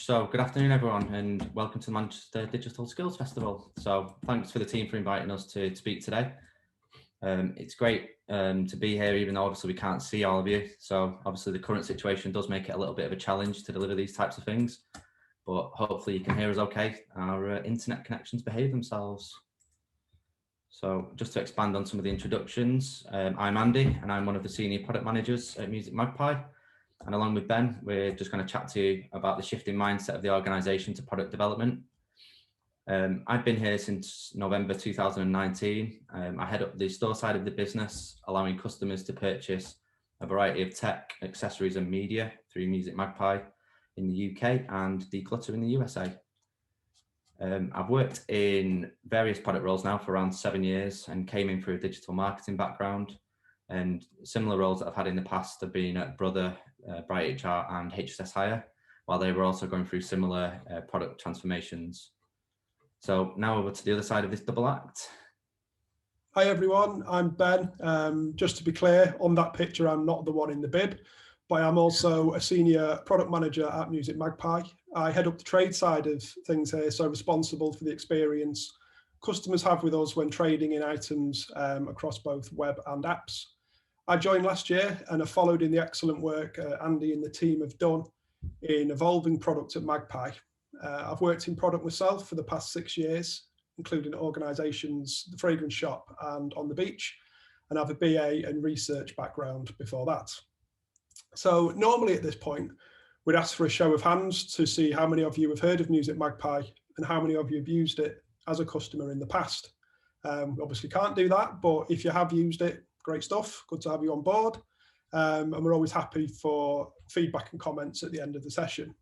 So good afternoon, everyone, and welcome to the Manchester Digital Skills Festival. So thanks for the team for inviting us to speak today. It's great to be here, even though obviously we can't see all of you. So obviously the current situation does make it a little bit of a challenge to deliver these types of things, but hopefully you can hear us okay. Our internet connections behave themselves. So just to expand on some of the introductions, I'm Andy and I'm one of the senior product managers at musicMagpie. And along with Ben, we're just going to chat to you about the shifting mindset of the organisation to product development. I've been here since November 2019. I head up the store side of the business, allowing customers to purchase a variety of tech, accessories and media through musicMagpie in the UK and Declutter in the USA. I've worked in various product roles now for around 7 years and came in through a digital marketing background. And similar roles that I've had in the past have been at Brother, Bright HR and HSS Hire, while they were also going through similar product transformations. So now over to the other side of this double act. Hi everyone, I'm Ben. Just to be clear, on that picture I'm not the one in the bib, but I'm also a senior product manager at musicMagpie. I head up the trade side of things here, so responsible for the experience customers have with us when trading in items across both web and apps. I joined last year and have followed in the excellent work Andy and the team have done in evolving product at Magpie. I've worked in product myself for the past 6 years, including organisations, the Fragrance Shop and On the Beach, and I have a BA and research background before that. So normally at this point, we'd ask for a show of hands to see how many of you have heard of musicMagpie and how many of you have used it as a customer in the past. Obviously can't do that, but if you have used it, great stuff, good to have you on board. And we're always happy for feedback and comments at the end of the session.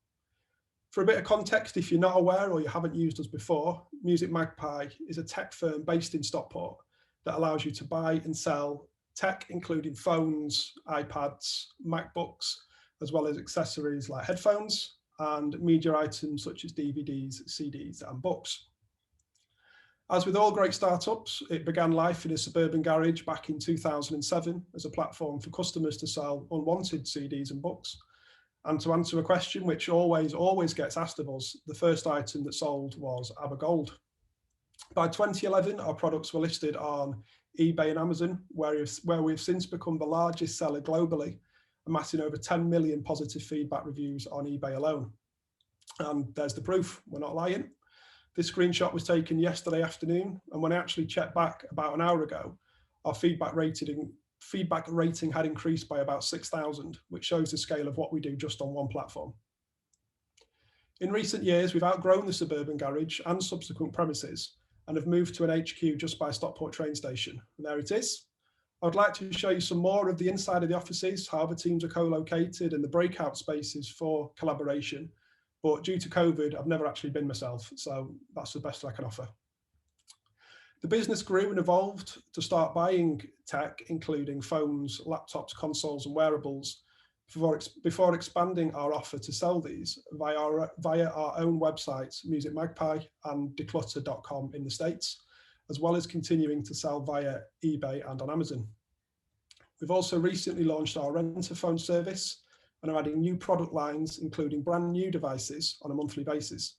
For a bit of context, if you're not aware or you haven't used us before, musicMagpie is a tech firm based in Stockport that allows you to buy and sell tech, including phones, iPads, MacBooks, as well as accessories like headphones and media items such as DVDs, CDs and books. As with all great startups, it began life in a suburban garage back in 2007 as a platform for customers to sell unwanted CDs and books. And to answer a question which always gets asked of us, the first item that sold was ABBA Gold. By 2011, our products were listed on eBay and Amazon, where we've since become the largest seller globally, amassing over 10 million positive feedback reviews on eBay alone. And there's the proof, we're not lying. This screenshot was taken yesterday afternoon, and when I actually checked back about an hour ago, our feedback rating had increased by about 6,000, which shows the scale of what we do just on one platform. In recent years, we've outgrown the suburban garage and subsequent premises and have moved to an HQ just by Stockport train station. And there it is. I would like to show you some more of the inside of the offices, how the teams are co-located and the breakout spaces for collaboration. But due to COVID, I've never actually been myself, so that's the best I can offer. The business grew and evolved to start buying tech, including phones, laptops, consoles, and wearables, before expanding our offer to sell these via our own websites, musicMagpie and Declutter.com in the States, as well as continuing to sell via eBay and on Amazon. We've also recently launched our rent-a-phone service and are adding new product lines, including brand new devices on a monthly basis.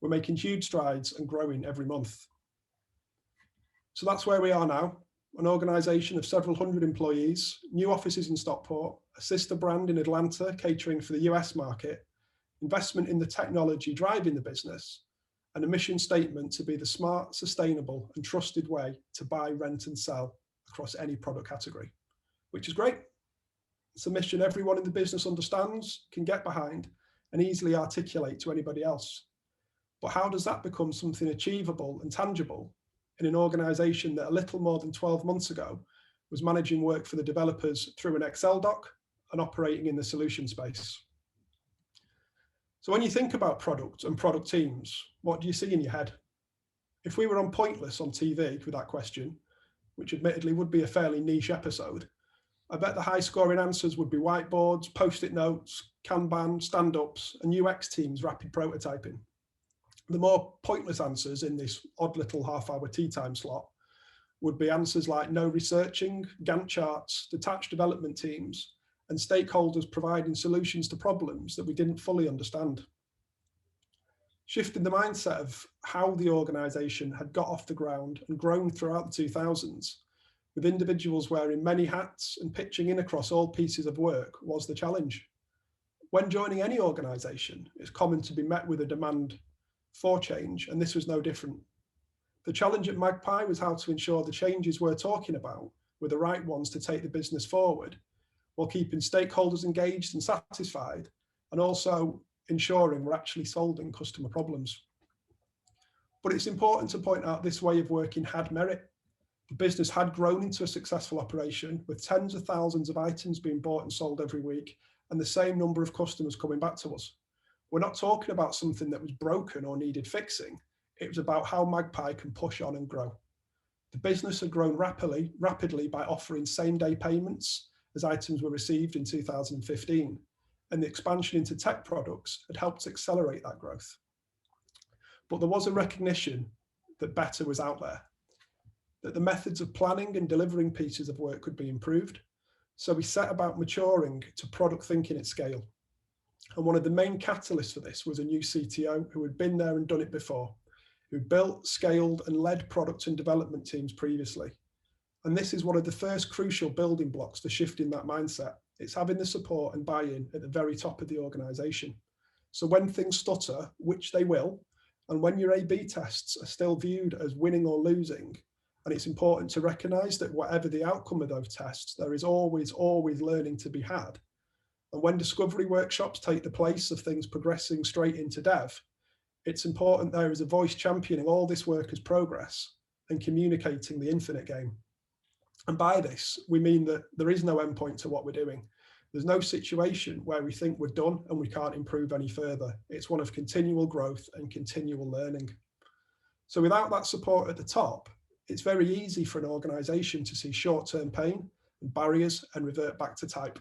We're making huge strides and growing every month. So that's where we are now, an organisation of several hundred employees, new offices in Stockport, a sister brand in Atlanta catering for the US market, investment in the technology driving the business, and a mission statement to be the smart, sustainable and trusted way to buy, rent and sell across any product category, which is great. It's a mission everyone in the business understands, can get behind and easily articulate to anybody else. But how does that become something achievable and tangible in an organisation that a little more than 12 months ago was managing work for the developers through an Excel doc and operating in the solution space? So when you think about product and product teams, what do you see in your head? If we were on Pointless on TV with that question, which admittedly would be a fairly niche episode, I bet the high scoring answers would be whiteboards, post-it notes, Kanban, stand-ups, and UX teams rapid prototyping. The more pointless answers in this odd little half-hour tea time slot would be answers like no researching, Gantt charts, detached development teams, and stakeholders providing solutions to problems that we didn't fully understand. shifting the mindset of how the organisation had got off the ground and grown throughout the 2000s, with individuals wearing many hats and pitching in across all pieces of work, was the challenge. When joining any organisation, it's common to be met with a demand for change, and this was no different. The challenge at Magpie was how to ensure the changes we're talking about were the right ones to take the business forward, while keeping stakeholders engaged and satisfied, and also ensuring we're actually solving customer problems. But it's important to point out this way of working had merit. The business had grown into a successful operation with tens of thousands of items being bought and sold every week, and the same number of customers coming back to us. We're not talking about something that was broken or needed fixing. It was about how Magpie can push on and grow. The business had grown rapidly by offering same-day payments as items were received in 2015, and the expansion into tech products had helped accelerate that growth. But there was a recognition that better was out there, that the methods of planning and delivering pieces of work could be improved. So we set about maturing to product thinking at scale. And one of the main catalysts for this was a new CTO who had been there and done it before, who built, scaled, and led product and development teams previously. And this is one of the first crucial building blocks to shifting that mindset. It's having the support and buy-in at the very top of the organization. So when things stutter, which they will, and when your A/B tests are still viewed as winning or losing, and it's important to recognize that whatever the outcome of those tests, there is always learning to be had. And when discovery workshops take the place of things progressing straight into dev, it's important there is a voice championing all this work as progress and communicating the infinite game. And by this, we mean that there is no endpoint to what we're doing. There's no situation where we think we're done and we can't improve any further. It's one of continual growth and continual learning. So without that support at the top, it's very easy for an organization to see short-term pain and barriers and revert back to type.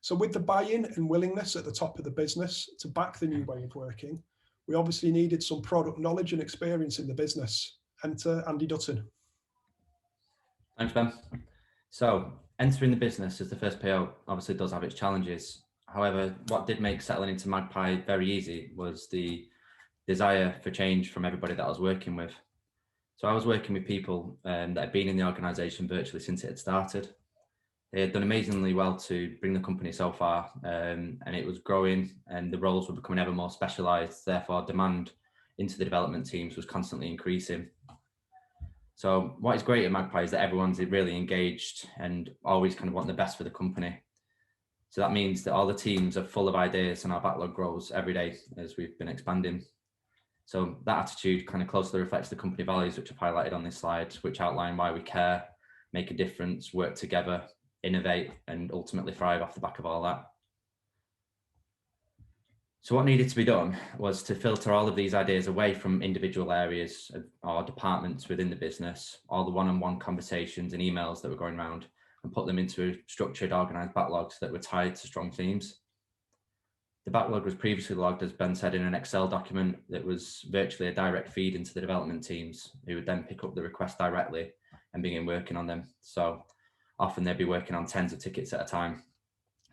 So with the buy-in and willingness at the top of the business to back the new way of working, we obviously needed some product knowledge and experience in the business. Enter Andy Dutton. Thanks, Ben. So entering the business as the first PO obviously does have its challenges. However, what did make settling into Magpie very easy was the desire for change from everybody that I was working with. So I was working with people that had been in the organisation virtually since it had started. They had done amazingly well to bring the company so far, and it was growing and the roles were becoming ever more specialised. Therefore, demand into the development teams was constantly increasing. So what is great at Magpie is that everyone's really engaged and always kind of want the best for the company. So that means that all the teams are full of ideas and our backlog grows every day as we've been expanding. So that attitude kind of closely reflects the company values, which I've highlighted on this slide, which outline why we care, make a difference, work together, innovate, and ultimately thrive off the back of all that. So what needed to be done was to filter all of these ideas away from individual areas or departments within the business, all the one-on-one conversations and emails that were going around, and put them into structured, organised backlogs that were tied to strong themes. The backlog was previously logged, as Ben said, in an Excel document that was virtually a direct feed into the development teams, who would then pick up the requests directly and begin working on them. So often they'd be working on tens of tickets at a time.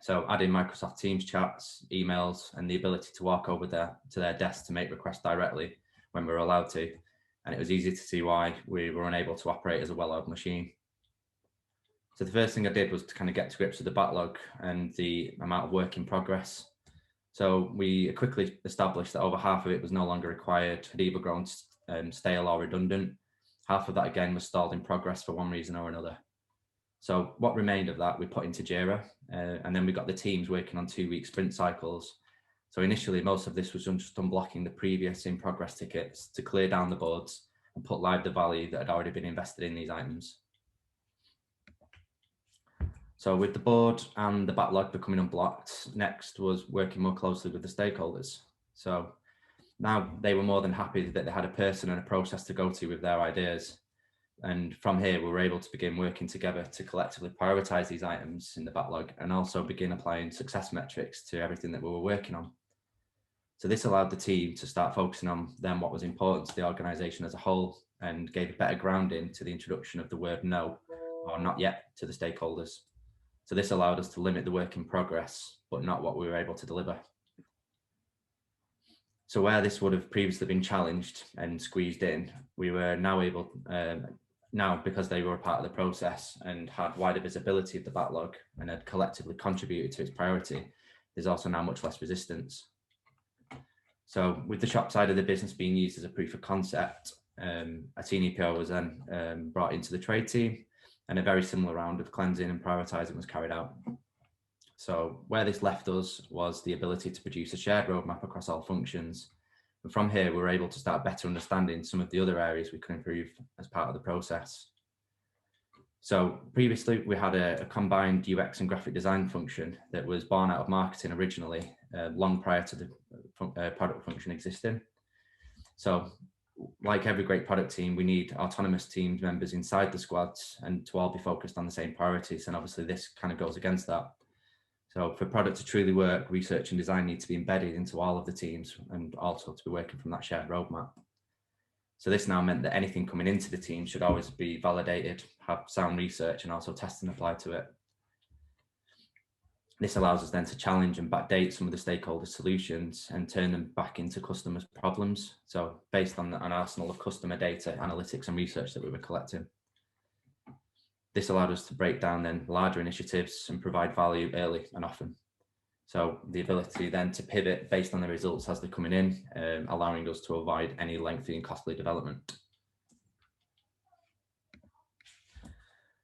So adding Microsoft Teams chats, emails, and the ability to walk over to their desk to make requests directly when we were allowed to. And it was easy to see why we were unable to operate as a well-oiled machine. So the first thing I did was to kind of get to grips with the backlog and the amount of work in progress. So we quickly established that over half of it was no longer required, had either grown stale or redundant. Half of that again was stalled in progress for one reason or another. So what remained of that we put into Jira, and then we got the teams working on 2-week sprint cycles. So initially most of this was just unblocking the previous in progress tickets to clear down the boards and put live the value that had already been invested in these items. So with the board and the backlog becoming unblocked, next was working more closely with the stakeholders. So now they were more than happy that they had a person and a process to go to with their ideas. And from here, we were able to begin working together to collectively prioritize these items in the backlog and also begin applying success metrics to everything that we were working on. So this allowed the team to start focusing on then what was important to the organization as a whole and gave a better grounding to the introduction of the word no or not yet to the stakeholders. So this allowed us to limit the work in progress, but not what we were able to deliver. So where this would have previously been challenged and squeezed in, we were now able, now because they were a part of the process and had wider visibility of the backlog and had collectively contributed to its priority, there's also now much less resistance. So with the shop side of the business being used as a proof of concept, a senior PO was then brought into the trade team, and a very similar round of cleansing and prioritising was carried out. So where this left us was the ability to produce a shared roadmap across all functions. And from here, we were able to start better understanding some of the other areas we could improve as part of the process. So previously, we had a combined UX and graphic design function that was born out of marketing originally, long prior to the product function existing. So like every great product team, we need autonomous team members inside the squads and to all be focused on the same priorities. And obviously this kind of goes against that. So for product to truly work, research and design need to be embedded into all of the teams and also to be working from that shared roadmap. So this now meant that anything coming into the team should always be validated, have sound research and also testing applied to it. This allows us then to challenge and backdate some of the stakeholder solutions and turn them back into customers' problems. So based on an arsenal of customer data, analytics and research that we were collecting. This allowed us to break down then larger initiatives and provide value early and often. So the ability then to pivot based on the results as they're coming in, allowing us to avoid any lengthy and costly development.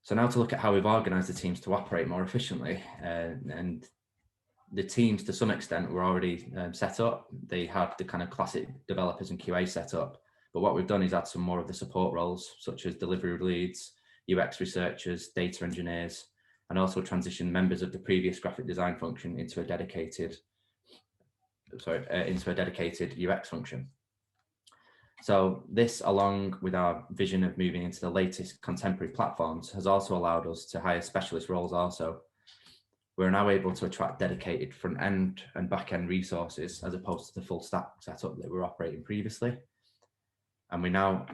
So now to look at how we've organised the teams to operate more efficiently. And the teams to some extent were already set up. They had the kind of classic developers and QA set up. But what we've done is add some more of the support roles, such as delivery leads, UX researchers, data engineers, and also transition members of the previous graphic design function into a dedicated UX function. So this, along with our vision of moving into the latest contemporary platforms, has also allowed us to hire specialist roles also. We're now able to attract dedicated front end and back end resources as opposed to the full stack setup that we were operating previously. And we now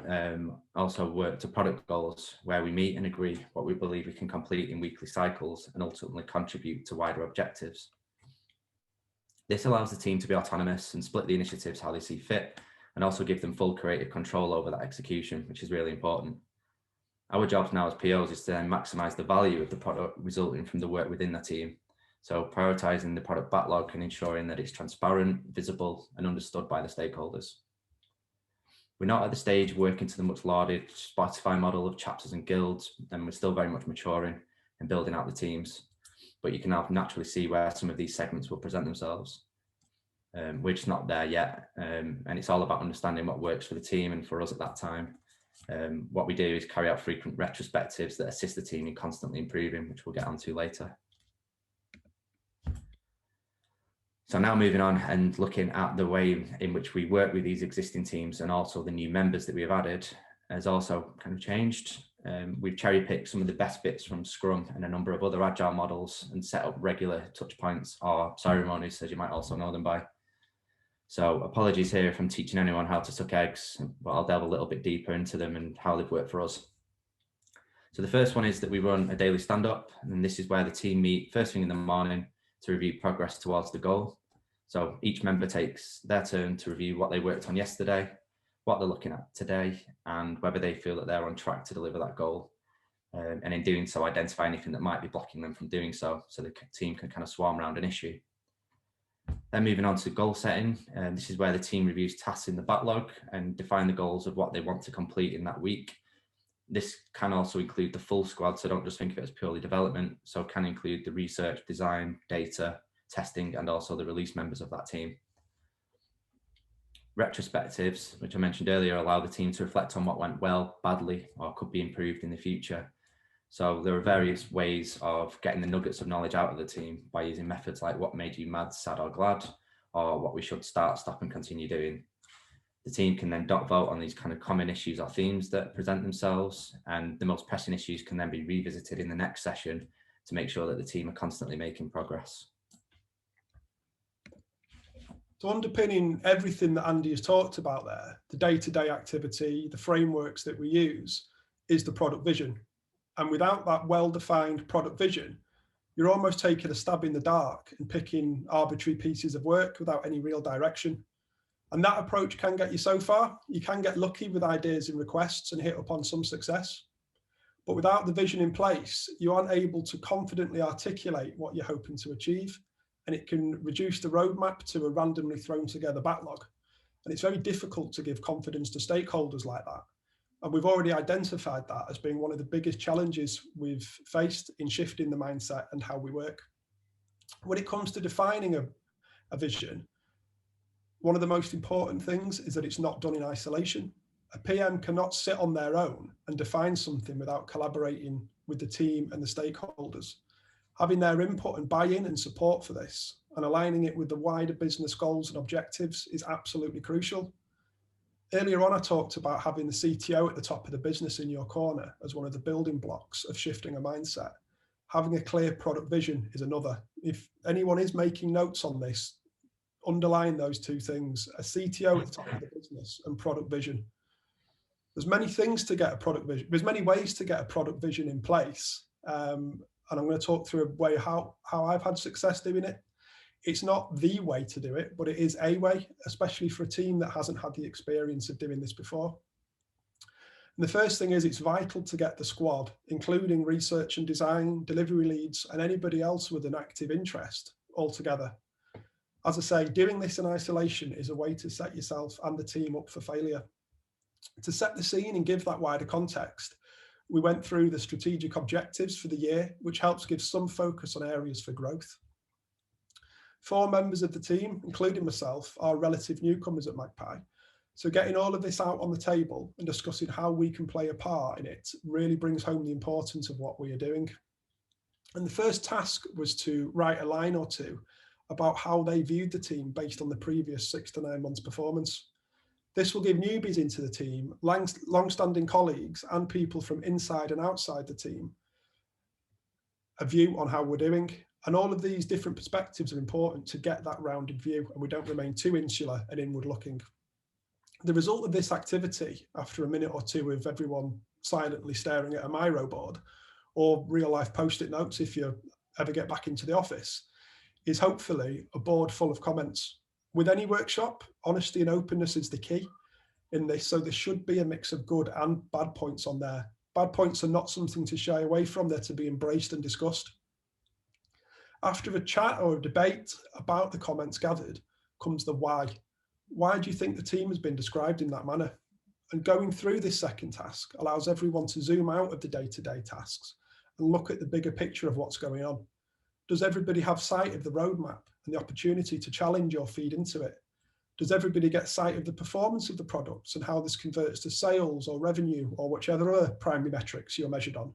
also work to product goals where we meet and agree what we believe we can complete in weekly cycles and ultimately contribute to wider objectives. This allows the team to be autonomous and split the initiatives how they see fit, and also give them full creative control over that execution, which is really important. Our job now as POs is to then maximize the value of the product resulting from the work within the team. So prioritizing the product backlog and ensuring that it's transparent, visible, and understood by the stakeholders. We're not at the stage working to the much lauded Spotify model of chapters and guilds, and we're still very much maturing and building out the teams. But you can now naturally see where some of these segments will present themselves. We're just not there yet, and it's all about understanding what works for the team and for us at that time. What we do is carry out frequent retrospectives that assist the team in constantly improving, which we'll get onto later. So now moving on and looking at the way in which we work with these existing teams and also the new members that we've added has also kind of changed. We've cherry picked some of the best bits from Scrum and a number of other Agile models and set up regular touch points or ceremonies, as you might also know them by. So apologies here if I'm teaching anyone how to suck eggs, but I'll delve a little bit deeper into them and how they've worked for us. So the first one is that we run a daily stand-up, and this is where the team meet first thing in the morning to review progress towards the goal. So each member takes their turn to review what they worked on yesterday, what they're looking at today, and whether they feel that they're on track to deliver that goal. And in doing so, identify anything that might be blocking them from doing so the team can kind of swarm around an issue. Then moving on to goal setting, this is where the team reviews tasks in the backlog and define the goals of what they want to complete in that week. This can also include the full squad, so don't just think of it as purely development. So it can include the research, design, data, testing, and also the release members of that team. Retrospectives, which I mentioned earlier, allow the team to reflect on what went well, badly, or could be improved in the future. So there are various ways of getting the nuggets of knowledge out of the team by using methods like what made you mad, sad, or glad, or what we should start, stop, and continue doing. The team can then vote on these kind of common issues or themes that present themselves, and the most pressing issues can then be revisited in the next session to make sure that the team are constantly making progress. So underpinning everything that Andy has talked about there, the day-to-day activity, the frameworks that we use, is the product vision. And without that well-defined product vision, you're almost taking a stab in the dark and picking arbitrary pieces of work without any real direction. And that approach can get you so far. You can get lucky with ideas and requests and hit upon some success. But without the vision in place, you aren't able to confidently articulate what you're hoping to achieve. And it can reduce the roadmap to a randomly thrown together backlog. And it's very difficult to give confidence to stakeholders like that. And we've already identified that as being one of the biggest challenges we've faced in shifting the mindset and how we work. When it comes to defining a vision, one of the most important things is that it's not done in isolation. A PM cannot sit on their own and define something without collaborating with the team and the stakeholders. Having their input and buy-in and support for this and aligning it with the wider business goals and objectives is absolutely crucial. Earlier on, I talked about having the CTO at the top of the business in your corner as one of the building blocks of shifting a mindset. Having a clear product vision is another. If anyone is making notes on this, underline those two things: a CTO at the top of the business and product vision. There's many things to get a product vision. There's many ways to get a product vision in place. And I'm going to talk through a way how I've had success doing it. It's not the way to do it, but it is a way, especially for a team that hasn't had the experience of doing this before. And the first thing is it's vital to get the squad, including research and design, delivery leads, and anybody else with an active interest all together. As I say, doing this in isolation is a way to set yourself and the team up for failure. To set the scene and give that wider context, we went through the strategic objectives for the year, which helps give some focus on areas for growth. 4 members of the team, including myself, are relative newcomers at Magpie. So getting all of this out on the table and discussing how we can play a part in it really brings home the importance of what we are doing. And the first task was to write a line or two about how they viewed the team based on the previous 6 to 9 months' performance. This will give newbies into the team, long-standing colleagues, and people from inside and outside the team a view on how we're doing. And all of these different perspectives are important to get that rounded view, and we don't remain too insular and inward looking. The result of this activity, after a minute or two of everyone silently staring at a Miro board or real life post-it notes if you ever get back into the office, is hopefully a board full of comments. With any workshop, honesty and openness is the key in this, so there should be a mix of good and bad points on there. Bad points are not something to shy away from, they're to be embraced and discussed. After a chat or a debate about the comments gathered comes the why. Why do you think the team has been described in that manner? And going through this second task allows everyone to zoom out of the day-to-day tasks and look at the bigger picture of what's going on. Does everybody have sight of the roadmap and the opportunity to challenge or feed into it? Does everybody get sight of the performance of the products and how this converts to sales or revenue or whichever other primary metrics you're measured on?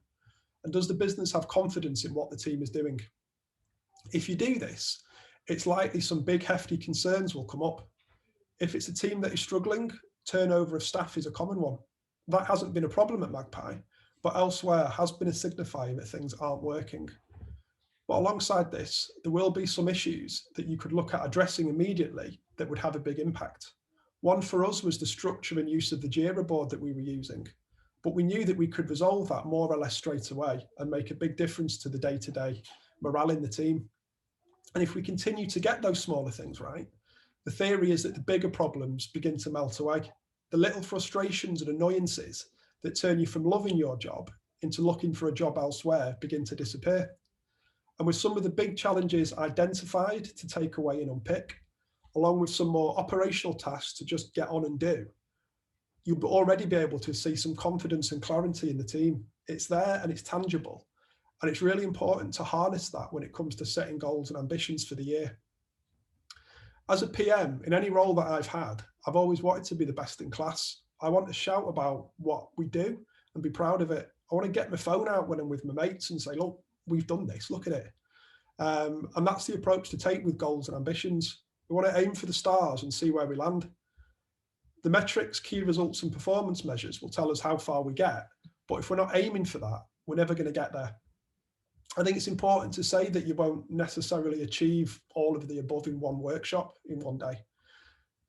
And does the business have confidence in what the team is doing? If you do this, it's likely some big hefty concerns will come up. If it's a team that is struggling, turnover of staff is a common one. That hasn't been a problem at Magpie, but elsewhere has been a signifier that things aren't working. But alongside this, there will be some issues that you could look at addressing immediately that would have a big impact. One for us was the structure and use of the Jira board that we were using, but we knew that we could resolve that more or less straight away and make a big difference to the day-to-day morale in the team. And if we continue to get those smaller things right, the theory is that the bigger problems begin to melt away. The little frustrations and annoyances that turn you from loving your job into looking for a job elsewhere begin to disappear. And with some of the big challenges identified to take away and unpick, along with some more operational tasks to just get on and do, you'll already be able to see some confidence and clarity in the team. It's there and it's tangible. And it's really important to harness that when it comes to setting goals and ambitions for the year. As a PM, in any role that I've had, I've always wanted to be the best in class. I want to shout about what we do and be proud of it. I want to get my phone out when I'm with my mates and say, look, we've done this, look at it. And that's the approach to take with goals and ambitions. We want to aim for the stars and see where we land. The metrics, key results and performance measures will tell us how far we get. But if we're not aiming for that, we're never going to get there. I think it's important to say that you won't necessarily achieve all of the above in one workshop in one day.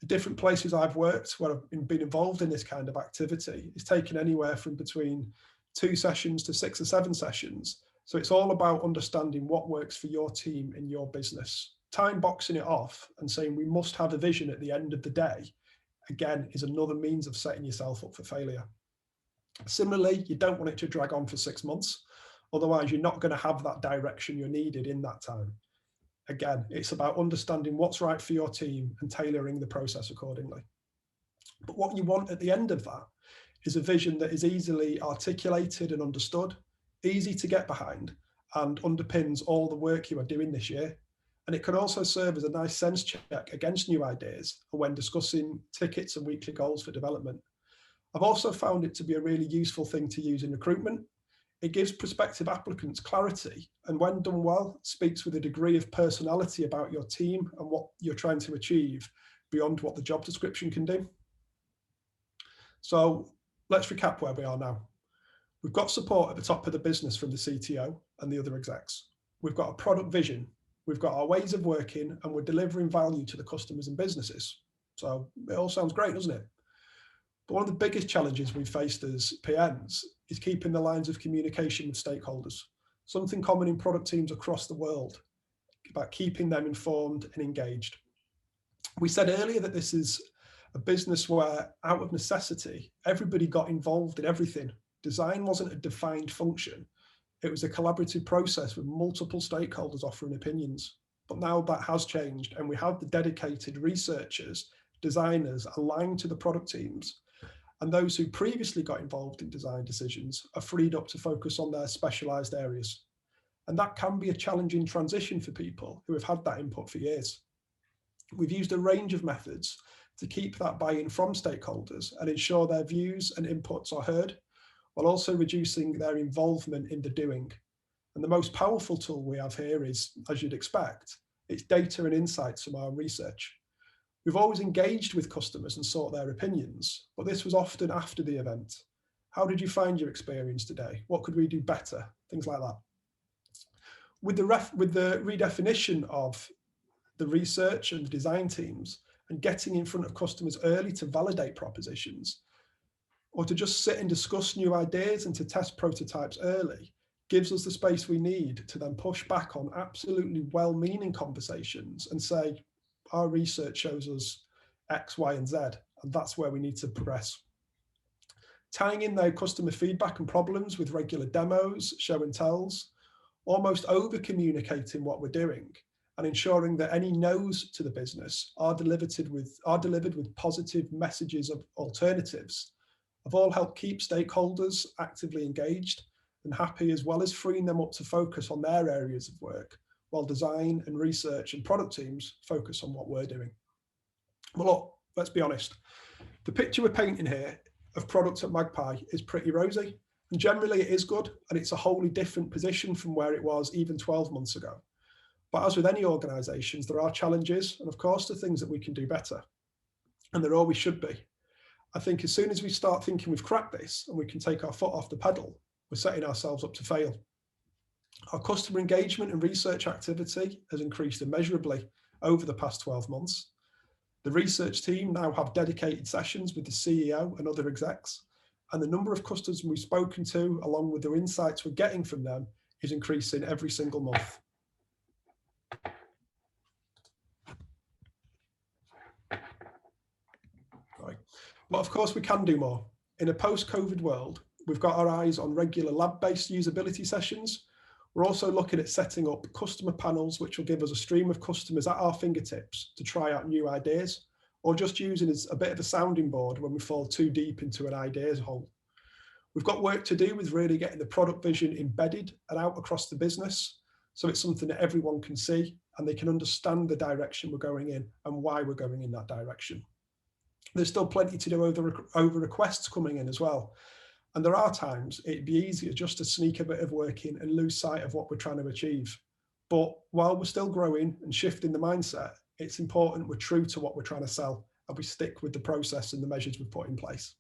The different places I've worked where I've been involved in this kind of activity is taken anywhere from between 2 sessions to 6 or 7 sessions. So it's all about understanding what works for your team in your business time boxing it off and saying we must have a vision at the end of the day, again, is another means of setting yourself up for failure. Similarly, you don't want it to drag on for 6 months. Otherwise, you're not going to have that direction you're needed in that time. Again, it's about understanding what's right for your team and tailoring the process accordingly. But what you want at the end of that is a vision that is easily articulated and understood, easy to get behind, and underpins all the work you are doing this year. And it can also serve as a nice sense check against new ideas when discussing tickets and weekly goals for development. I've also found it to be a really useful thing to use in recruitment. It gives prospective applicants clarity, and when done well, speaks with a degree of personality about your team and what you're trying to achieve beyond what the job description can do. So let's recap where we are now. We've got support at the top of the business from the CTO and the other execs. We've got a product vision. We've got our ways of working, and we're delivering value to the customers and businesses. So it all sounds great, doesn't it? But one of the biggest challenges we've faced as PMs is keeping the lines of communication with stakeholders, something common in product teams across the world, about keeping them informed and engaged. We said earlier that this is a business where, out of necessity, everybody got involved in everything. Design wasn't a defined function. It was a collaborative process with multiple stakeholders offering opinions. But now that has changed, and we have the dedicated researchers, designers aligned to the product teams, and those who previously got involved in design decisions are freed up to focus on their specialized areas. And that can be a challenging transition for people who have had that input for years. We've used a range of methods to keep that buy-in from stakeholders and ensure their views and inputs are heard, while also reducing their involvement in the doing. And the most powerful tool we have here is, as you'd expect, it's data and insights from our research. We've always engaged with customers and sought their opinions, but this was often after the event. How did you find your experience today? What could we do better? Things like that. With the redefinition of the research and the design teams and getting in front of customers early to validate propositions, or to just sit and discuss new ideas and to test prototypes early, gives us the space we need to then push back on absolutely well-meaning conversations and say, our research shows us X, Y, and Z, and that's where we need to progress. Tying in their customer feedback and problems with regular demos, show and tells, almost over-communicating what we're doing, and ensuring that any no's to the business are delivered with positive messages of alternatives, have all helped keep stakeholders actively engaged and happy, as well as freeing them up to focus on their areas of work, while design and research and product teams focus on what we're doing. Well, look, let's be honest. The picture we're painting here of products at Magpie is pretty rosy, and generally it is good, and it's a wholly different position from where it was even 12 months ago. But as with any organisations, there are challenges, and of course, the things that we can do better, and there always should be. I think as soon as we start thinking we've cracked this and we can take our foot off the pedal, we're setting ourselves up to fail. Our customer engagement and research activity has increased immeasurably over the past 12 months. The research team now have dedicated sessions with the CEO and other execs, and the number of customers we've spoken to, along with the insights we're getting from them, is increasing every single month. Right. But of course, we can do more. In a post-COVID world, we've got our eyes on regular lab-based usability sessions. We're also looking at setting up customer panels, which will give us a stream of customers at our fingertips to try out new ideas, or just using as a bit of a sounding board when we fall too deep into an ideas hole. We've got work to do with really getting the product vision embedded and out across the business, so it's something that everyone can see and they can understand the direction we're going in and why we're going in that direction. There's still plenty to do over requests coming in as well. And there are times it'd be easier just to sneak a bit of work in and lose sight of what we're trying to achieve. But while we're still growing and shifting the mindset, it's important we're true to what we're trying to sell and we stick with the process and the measures we've put in place.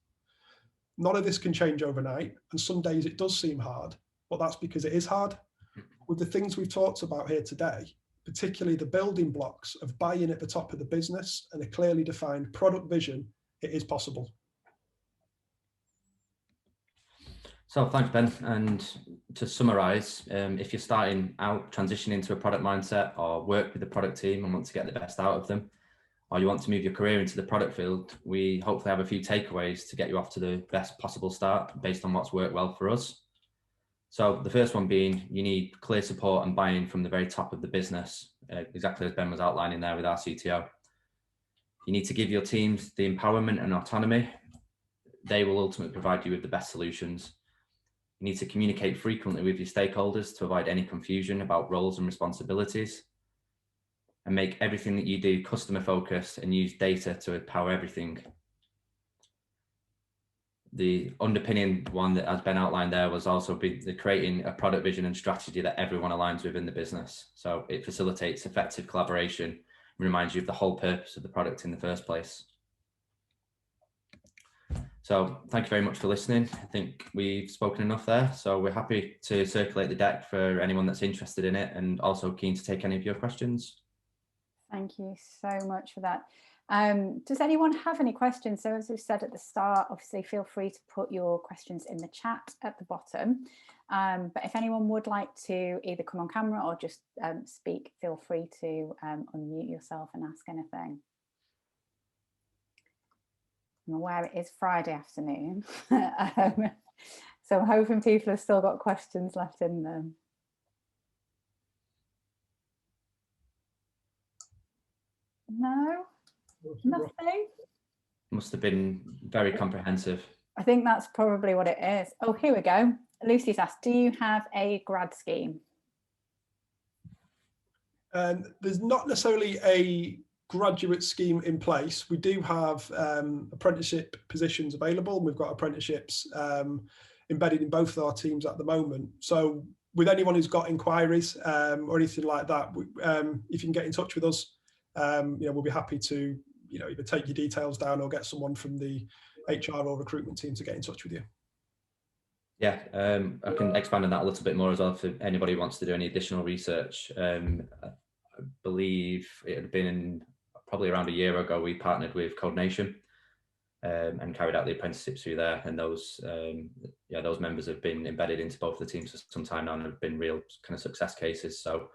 None of this can change overnight, and some days it does seem hard, but that's because it is hard. With the things we've talked about here today, particularly the building blocks of buy-in at the top of the business and a clearly defined product vision, it is possible. So thanks, Ben. And to summarize, if you're starting out transitioning into a product mindset or work with the product team and want to get the best out of them, or you want to move your career into the product field, we hopefully have a few takeaways to get you off to the best possible start based on what's worked well for us. So the first one being, you need clear support and buy-in from the very top of the business, exactly as Ben was outlining there with our CTO. You need to give your teams the empowerment and autonomy. They will ultimately provide you with the best solutions. You need to communicate frequently with your stakeholders to avoid any confusion about roles and responsibilities, and make everything that you do customer focused and use data to power everything. The underpinning one that has been outlined there was also creating a product vision and strategy that everyone aligns with in the business. So it facilitates effective collaboration and reminds you of the whole purpose of the product in the first place. So thank you very much for listening. I think we've spoken enough there. So we're happy to circulate the deck for anyone that's interested in it, and also keen to take any of your questions. Thank you so much for that. Does anyone have any questions? So as we said at the start, obviously feel free to put your questions in the chat at the bottom. But if anyone would like to either come on camera or just speak, feel free to unmute yourself and ask anything. I'm aware it is Friday afternoon, so I'm hoping people have still got questions left in them. No, nothing. Must have been very comprehensive. I think that's probably what it is. Oh, here we go. Lucy's asked, do you have a grad scheme? There's not necessarily a graduate scheme in place. We do have apprenticeship positions available. We've got apprenticeships embedded in both of our teams at the moment. So with anyone who's got inquiries or anything like that, if you can get in touch with us, we'll be happy to either take your details down or get someone from the HR or recruitment team to get in touch with you. Yeah, I can expand on that a little bit more as well for anybody who wants to do any additional research. I believe it had been probably around a year ago, we partnered with Code Nation and carried out the apprenticeships through there. And those members have been embedded into both the teams for some time now and have been real kind of success cases. So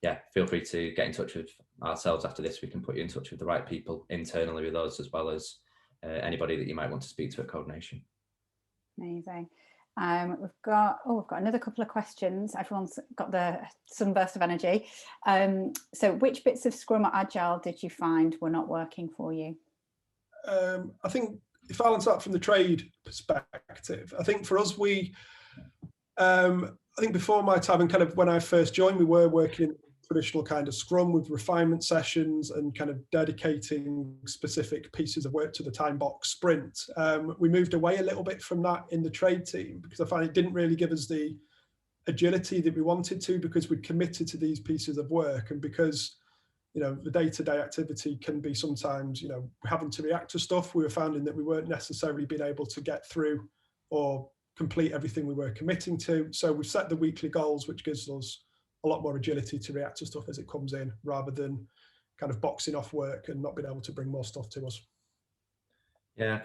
yeah, feel free to get in touch with ourselves after this. We can put you in touch with the right people internally with us, as well as anybody that you might want to speak to at Code Nation. Amazing. We've got another couple of questions. Everyone's got the sunburst of energy. So which bits of Scrum or Agile did you find were not working for you? I think if I answer that from the trade perspective, I think for us, I think before my time and kind of when I first joined, we were working in traditional kind of Scrum with refinement sessions and kind of dedicating specific pieces of work to the time box sprint. We moved away a little bit from that in the trade team because I found it didn't really give us the agility that we wanted to, because we'd committed to these pieces of work, and because the day-to-day activity can be sometimes having to react to stuff. We were finding that we weren't necessarily being able to get through or complete everything we were committing to. So we've set the weekly goals, which gives us a lot more agility to react to stuff as it comes in, rather than kind of boxing off work and not being able to bring more stuff to us. Yeah,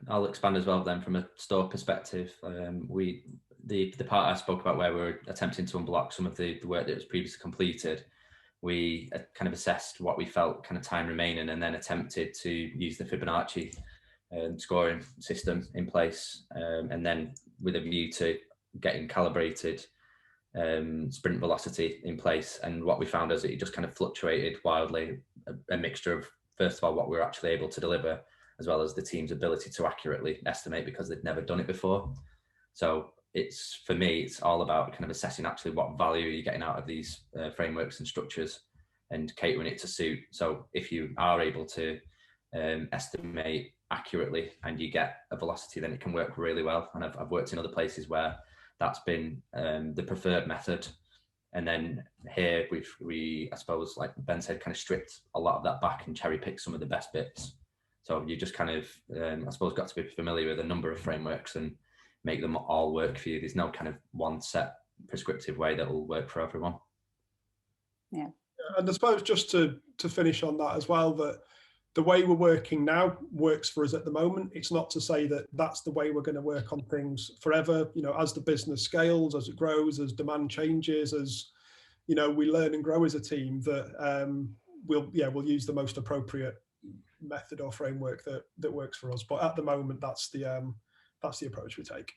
I'll expand as well then from a store perspective. The part I spoke about where we were attempting to unblock some of the work that was previously completed, we kind of assessed what we felt kind of time remaining, and then attempted to use the Fibonacci scoring system in place, and then with a view to getting calibrated sprint velocity in place. And what we found is that it just kind of fluctuated wildly, a mixture of, first of all, what we were actually able to deliver, as well as the team's ability to accurately estimate, because they'd never done it before. So for me, it's all about kind of assessing actually what value you're getting out of these frameworks and structures and catering it to suit. So if you are able to estimate accurately and you get a velocity, then it can work really well. And I've worked in other places where that's been the preferred method. And then here we, I suppose, like Ben said, kind of stripped a lot of that back and cherry picked some of the best bits. So you just kind of, I suppose, got to be familiar with a number of frameworks and make them all work for you. There's no kind of one set prescriptive way that will work for everyone. Yeah. And I suppose just to finish on that as well, that the way we're working now works for us at the moment. It's not to say that that's the way we're going to work on things forever. You know, as the business scales, as it grows, as demand changes, as, you know, we learn and grow as a team, that we'll use the most appropriate method or framework that works for us. But at the moment, that's the approach we take.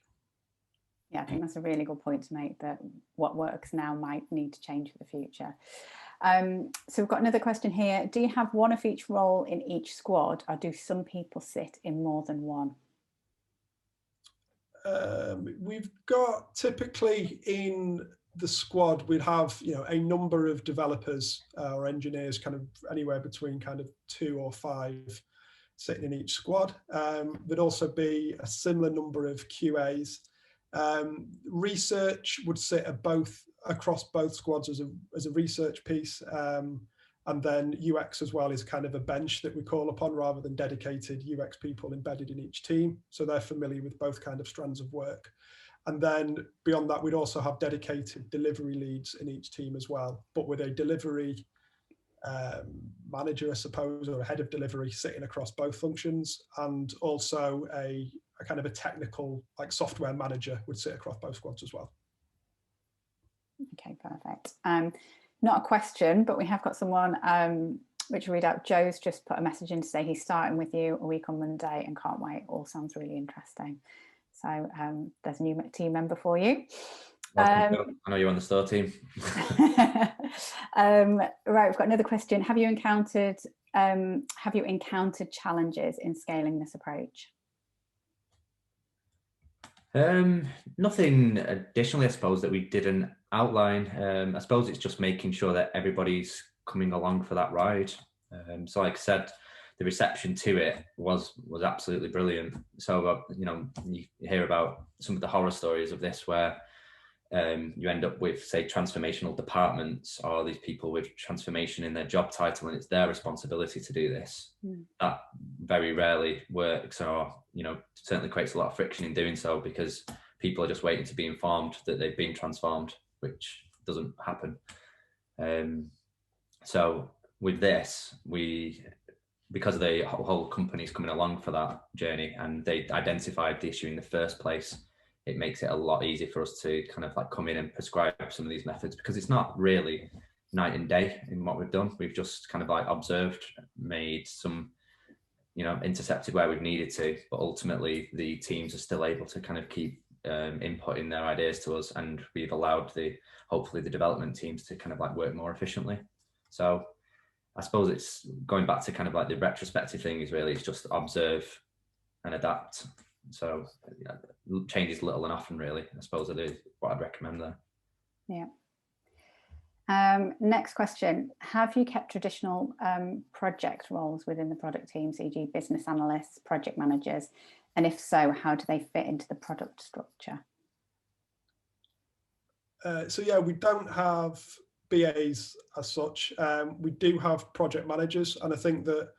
Yeah, I think that's a really good point to make, that what works now might need to change for the future. So we've got another question here. Do you have one of each role in each squad, or do some people sit in more than one? We've got, typically in the squad, we'd have, you know, a number of developers or engineers, kind of anywhere between kind of 2 or 5 sitting in each squad. There'd also be a similar number of QAs. Research would sit across both squads as a research piece, and then UX as well is kind of a bench that we call upon, rather than dedicated UX people embedded in each team, so they're familiar with both kind of strands of work. And then beyond that, we'd also have dedicated delivery leads in each team as well, but with a delivery manager, I suppose, or a head of delivery sitting across both functions, and also a kind of a technical, like, software manager would sit across both squads as well. Okay, perfect. Not a question, but we have got someone which I'll read out. Joe's just put a message in to say he's starting with you a week on Monday and can't wait. All sounds really interesting. So there's a new team member for you. I know you're on the store team. Right, we've got another question. Have you encountered challenges in scaling this approach? Nothing additionally, I suppose, that we didn't outline. I suppose it's just making sure that everybody's coming along for that ride. So like I said, the reception to it was absolutely brilliant. So, you know, you hear about some of the horror stories of this, where you end up with, say, transformational departments, or these people with transformation in their job title, and it's their responsibility to do this. That very rarely works, or, you know, certainly creates a lot of friction in doing so, because people are just waiting to be informed that they've been transformed, which doesn't happen. So with this, because the whole company's coming along for that journey, and they identified the issue in the first place, it makes it a lot easier for us to kind of like come in and prescribe some of these methods, because it's not really night and day in what we've done. We've just kind of like observed, made some, you know, intercepted where we've needed to, but ultimately the teams are still able to kind of keep inputting their ideas to us, and we've allowed hopefully the development teams to kind of like work more efficiently. So I suppose it's going back to kind of like the retrospective thing, is really, it's just observe and adapt. So yeah, changes little and often, really, I suppose, is what I'd recommend there. Yeah. Next question. Have you kept traditional project roles within the product teams, e.g. business analysts, project managers? And if so, how do they fit into the product structure? So yeah, we don't have BAs as such. We do have project managers, and I think that,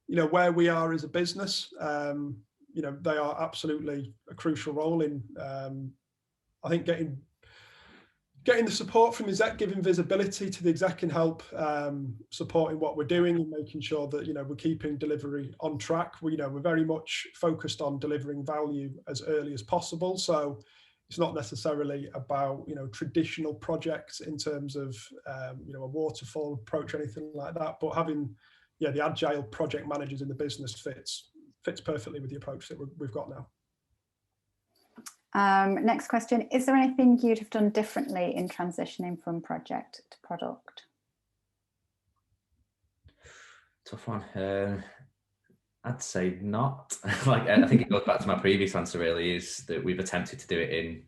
you know, where we are as a business, you know, they are absolutely a crucial role in, I think, getting the support from exec, giving visibility to the exec can help supporting what we're doing and making sure that, you know, we're keeping delivery on track. We, you know, we're very much focused on delivering value as early as possible. So it's not necessarily about, you know, traditional projects in terms of, you know, a waterfall approach or anything like that, but having, yeah, the agile project managers in the business fits perfectly with the approach that we've got now. Next question. Is there anything you'd have done differently in transitioning from project to product? Tough one. I'd say not. Like, I think it goes back to my previous answer, really, is that we've attempted to do it in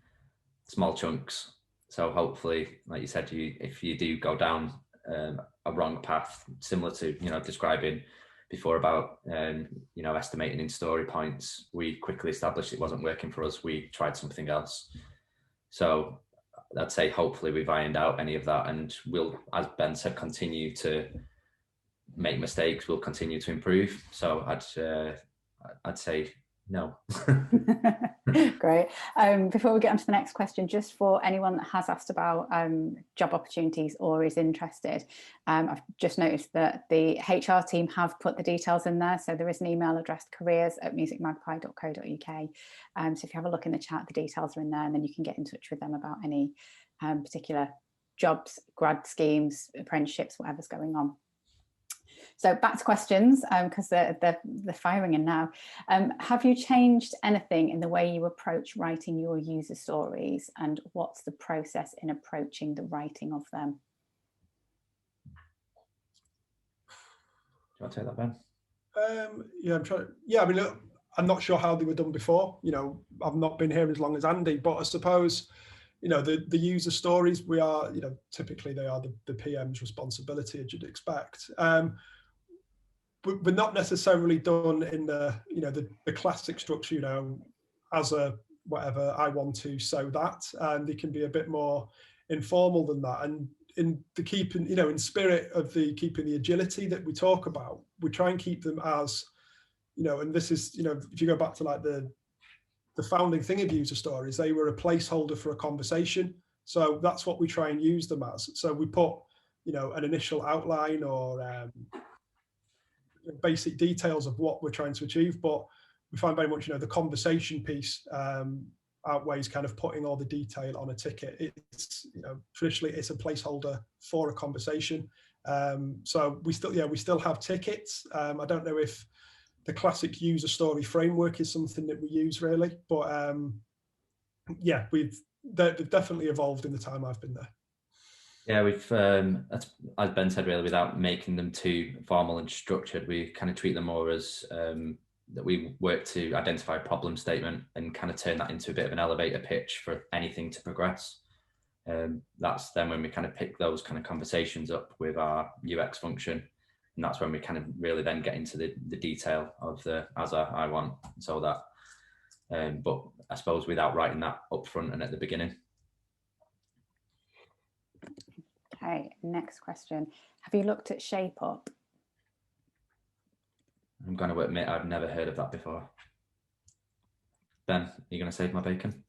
small chunks. So hopefully, like you said, if you do go down a wrong path, similar to, you know, describing before about, you know, estimating in story points, we quickly established it wasn't working for us. We tried something else. So I'd say hopefully we've ironed out any of that, and we'll, as Ben said, continue to make mistakes. We'll continue to improve. So I'd say No. Great. Before we get on to the next question, just for anyone that has asked about job opportunities or is interested, I've just noticed that the HR team have put the details in there. So there is an email address, careers@musicmagpie.co.uk. So if you have a look in the chat, the details are in there, and then you can get in touch with them about any particular jobs, grad schemes, apprenticeships, whatever's going on. So back to questions, because they're firing in now. Have you changed anything in the way you approach writing your user stories, and what's the process in approaching the writing of them? Do you want to take that, Ben? Yeah, I'm trying. Yeah, I mean, look, I'm not sure how they were done before. You know, I've not been here as long as Andy, but I suppose, you know, the user stories, we are, you know, typically they are the PM's responsibility, as you'd expect. We're not necessarily done in the, you know, the classic structure, you know, as a whatever, I want to, so that, and they can be a bit more informal than that. And in the keeping, you know, in spirit of the keeping the agility that we talk about, we try and keep them as, you know, and this is, you know, if you go back to like the founding thing of user stories, they were a placeholder for a conversation. So that's what we try and use them as. So we put, you know, an initial outline or basic details of what we're trying to achieve, but we find very much, you know, the conversation piece outweighs kind of putting all the detail on a ticket. It's, you know, traditionally it's a placeholder for a conversation. So we still have tickets. I don't know if the classic user story framework is something that we use really, but yeah, they've definitely evolved in the time I've been there. Yeah, we've, as Ben said, really, without making them too formal and structured, we kind of treat them more as that we work to identify a problem statement and kind of turn that into a bit of an elevator pitch for anything to progress. That's then when we kind of pick those kind of conversations up with our UX function. And that's when we kind of really then get into the detail of the as I want, so that, but I suppose without writing that up front and at the beginning. Okay, next question. Have you looked at Shape Up? I'm going to admit I've never heard of that before. Ben, are you going to save my bacon?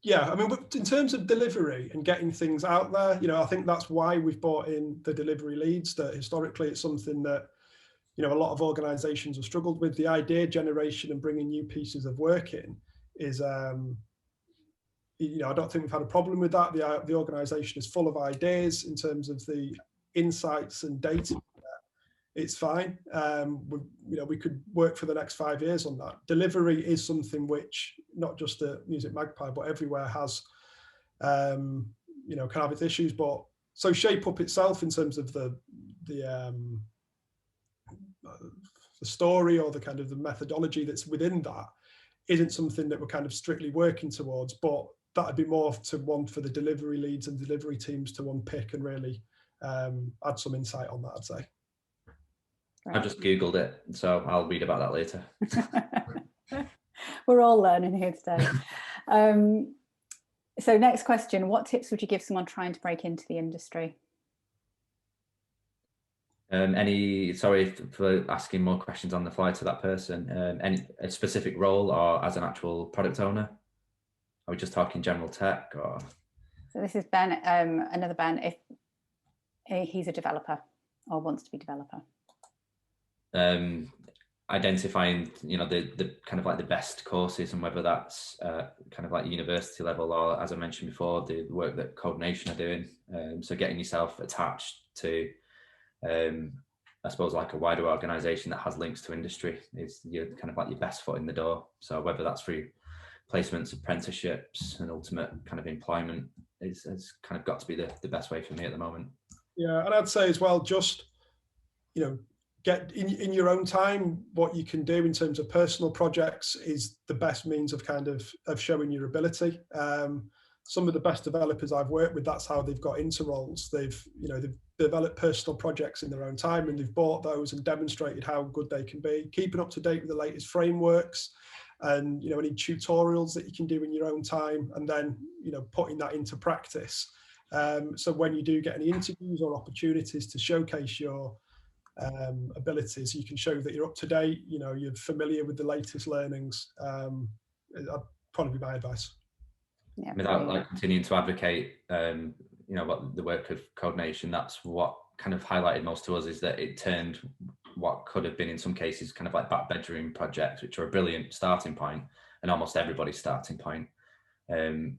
Yeah, I mean, in terms of delivery and getting things out there, you know, I think that's why we've brought in the delivery leads. That historically it's something that, you know, a lot of organizations have struggled with. The idea generation and bringing new pieces of work in is, you know, I don't think we've had a problem with that. The organization is full of ideas in terms of the insights and data. It's fine. You know, we could work for the next 5 years on that. Delivery is something which not just at musicMagpie, but everywhere has, you know, can have its issues. But so Shape Up itself, in terms of the story or the kind of the methodology that's within that, isn't something that we're kind of strictly working towards. But that'd be more to one for the delivery leads and delivery teams to unpick and really add some insight on that, I'd say. Right. I've just Googled it, so I'll read about that later. We're all learning here today. So next question, what tips would you give someone trying to break into the industry? Sorry for asking more questions on the fly to that person. A specific role or as an actual product owner? Are we just talking general tech or? So this is Ben, another Ben, if he's a developer or wants to be a developer. Identifying, you know, the kind of like the best courses, and whether that's kind of like university level or, as I mentioned before, the work that Code Nation are doing. So getting yourself attached to, I suppose, like a wider organisation that has links to industry is your kind of like your best foot in the door. So whether that's through placements, apprenticeships, and ultimate kind of employment has kind of got to be the best way for me at the moment. Yeah, and I'd say as well, just, you know, get in your own time what you can do in terms of personal projects is the best means of kind of showing your ability. Some of the best developers I've worked with, that's how they've got into roles. They've developed personal projects in their own time, and they've bought those and demonstrated how good they can be. Keeping up to date with the latest frameworks, and, you know, any tutorials that you can do in your own time, and then, you know, putting that into practice. So when you do get any interviews or opportunities to showcase your abilities. You can show that you're up to date, you know, you're familiar with the latest learnings. That'd probably be my advice. Yeah, without like continuing to advocate, you know, what the work of Code Nation, that's what kind of highlighted most to us, is that it turned what could have been in some cases kind of like back bedroom projects, which are a brilliant starting point and almost everybody's starting point.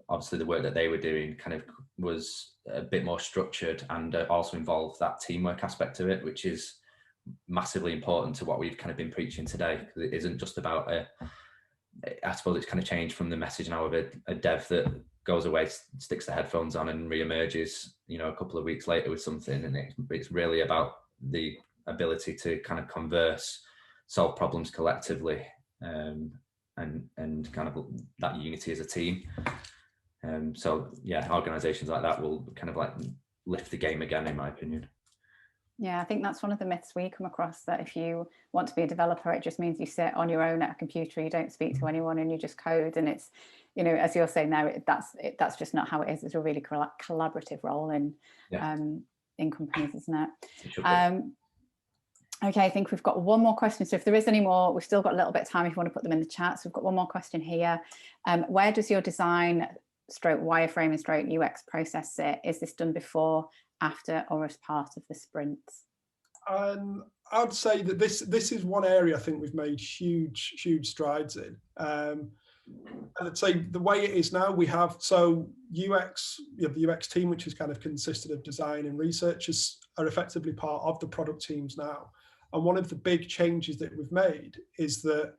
Obviously the work that they were doing kind of was a bit more structured and also involved that teamwork aspect of it, which is massively important to what we've kind of been preaching today, because it isn't just about I suppose it's kind of changed from the message now of a dev that goes away, sticks the headphones on and re-emerges, you know, a couple of weeks later with something. And it's really about the ability to kind of converse, solve problems collectively, and kind of that unity as a team. So yeah, organizations like that will kind of like lift the game again, in my opinion. Yeah, I think that's one of the myths we come across, that if you want to be a developer, it just means you sit on your own at a computer, you don't speak to anyone and you just code. And it's, you know, as you're saying now, that's just not how it is. It's a really collaborative role in companies, isn't it? Okay, I think we've got one more question. So if there is any more, we've still got a little bit of time if you want to put them in the chat. So we've got one more question here. Where does your design stroke wireframe and stroke UX process sit? Is this done before, after, or as part of the sprints? I'd say that this is one area I think we've made huge strides in. And I'd say the way it is now, we have, so UX, you have the UX team, which is kind of consisted of design and researchers, are effectively part of the product teams now. And one of the big changes that we've made is that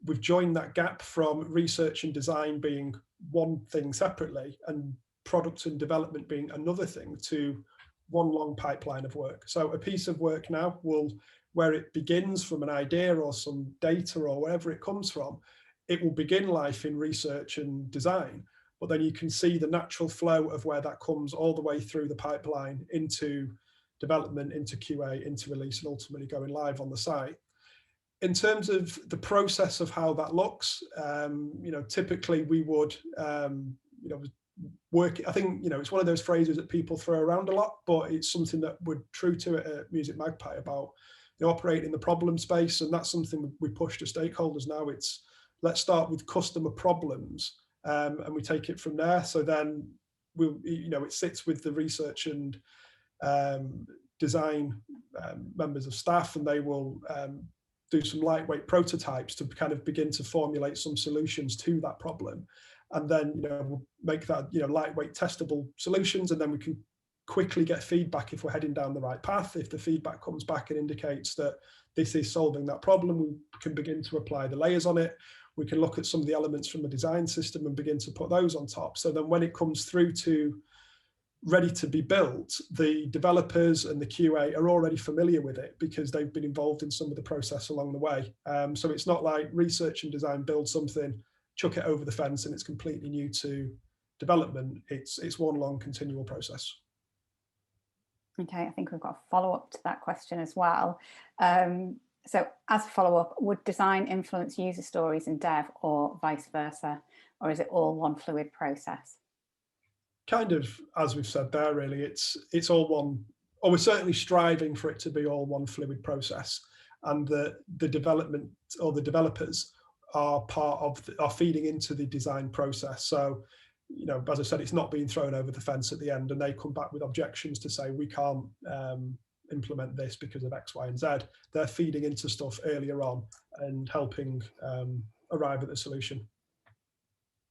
we've joined that gap from research and design being one thing separately and product and development being another thing, to one long pipeline of work. So a piece of work now will, where it begins from an idea or some data or wherever it comes from, it will begin life in research and design, but then you can see the natural flow of where that comes all the way through the pipeline into development, into QA, into release, and ultimately going live on the site. In terms of the process of how that looks, you know, typically we would, you know, work. I think, you know, it's one of those phrases that people throw around a lot, but it's something that we're true to it at musicMagpie about, you know, operating in the problem space, and that's something we push to stakeholders now. It's, let's start with customer problems, and we take it from there. So then we'll, you know, it sits with the research and design members of staff, and they will do some lightweight prototypes to kind of begin to formulate some solutions to that problem. And then, you know, we'll make that, you know, lightweight testable solutions, and then we can quickly get feedback if we're heading down the right path. If the feedback comes back and indicates that this is solving that problem, we can begin to apply the layers on it. We can look at some of the elements from the design system and begin to put those on top. So then when it comes through to ready to be built, the developers and the QA are already familiar with it because they've been involved in some of the process along the way. So it's not like research and design build something, chuck it over the fence, and it's completely new to development. It's one long continual process. Okay, I think we've got a follow-up to that question as well. So as a follow-up, would design influence user stories in dev or vice versa? Or is it all one fluid process? Kind of, as we've said there, really, it's all one, or we're certainly striving for it to be all one fluid process, and the development or the developers are part of, are feeding into the design process. So, you know, as I said, it's not being thrown over the fence at the end, and they come back with objections to say we can't implement this because of X, Y, and Z. They're feeding into stuff earlier on and helping arrive at the solution.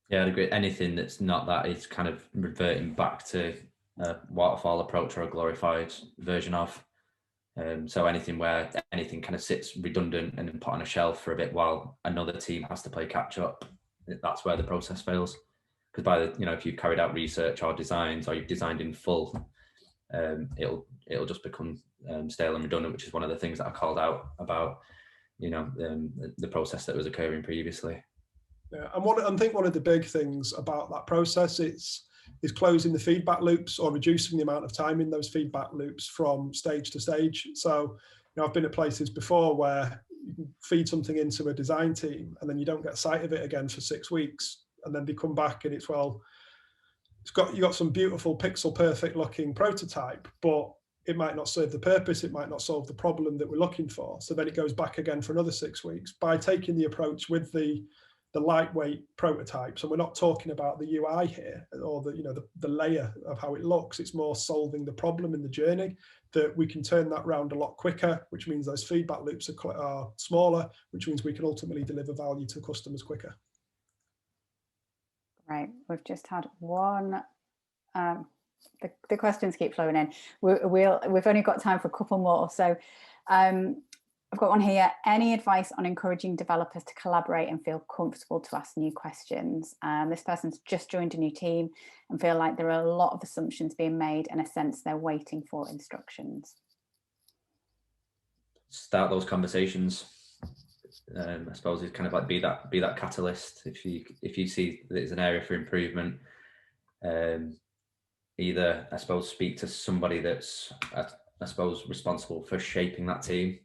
Yeah, I'd agree. Anything that's not that is kind of reverting back to a waterfall approach or a glorified version of. So anything where anything kind of sits redundant and put on a shelf for a bit while another team has to play catch up, that's where the process fails. Because by the, you know, if you've carried out research or designs, or you've designed in full, it'll just become stale and redundant, which is one of the things that I called out about, you know, the process that was occurring previously. Yeah, and I think one of the big things about that process is closing the feedback loops, or reducing the amount of time in those feedback loops from stage to stage. So, you know, I've been at places before where you can feed something into a design team and then you don't get sight of it again for 6 weeks, and then they come back and it's, well, you got some beautiful pixel perfect looking prototype, but it might not serve the purpose, it might not solve the problem that we're looking for. So then it goes back again for another 6 weeks. By taking the approach with the lightweight prototypes, and we're not talking about the UI here or the layer of how it looks, it's more solving the problem in the journey, that we can turn that round a lot quicker, which means those feedback loops are smaller, which means we can ultimately deliver value to customers quicker. Right, we've just had one. The questions keep flowing in. We've only got time for a couple more. So I've got one here. Any advice on encouraging developers to collaborate and feel comfortable to ask new questions? This person's just joined a new team and feel like there are a lot of assumptions being made, in a sense they're waiting for instructions. Start those conversations. I suppose it's kind of like be that catalyst. If you see that it's an area for improvement, either I suppose speak to somebody that's I suppose responsible for shaping that team,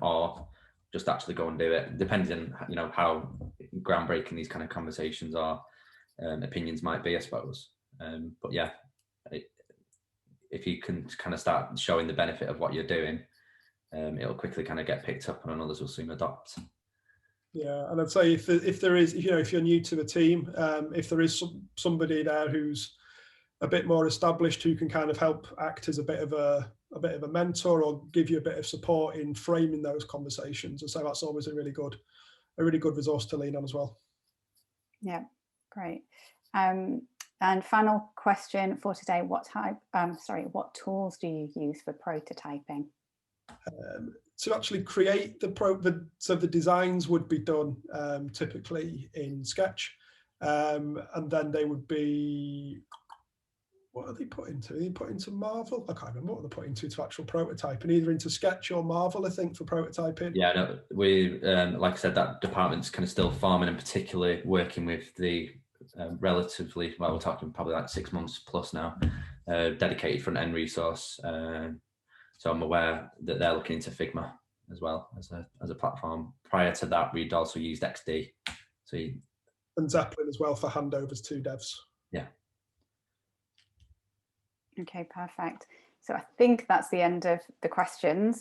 or just actually go and do it, depending on how groundbreaking these kind of conversations are. Opinions might be, I suppose, but yeah, if you can kind of start showing the benefit of what you're doing, it'll quickly kind of get picked up and others will soon adopt. Yeah, and I'd say if there is, if you're new to the team, if there is somebody there who's a bit more established, who can kind of help act as a bit of a mentor or give you a bit of support in framing those conversations, and so that's always a really good resource to lean on as well. Yeah, great. And final question for today: what tools do you use for prototyping? To actually create so the designs would be done typically in Sketch, and then they would be, what are they put into? Are they put into Marvel? I can't remember what they put into actual prototyping, either into Sketch or Marvel, I think, for prototyping. Yeah, no, we like I said, that department's kind of still farming, and particularly working with the relatively, well, we're talking probably like 6 months plus now, dedicated front end resource. So I'm aware that they're looking into Figma as well as a platform. Prior to that, we'd also used XD. And Zeppelin as well for handovers to devs. Yeah. Okay, perfect. So I think that's the end of the questions.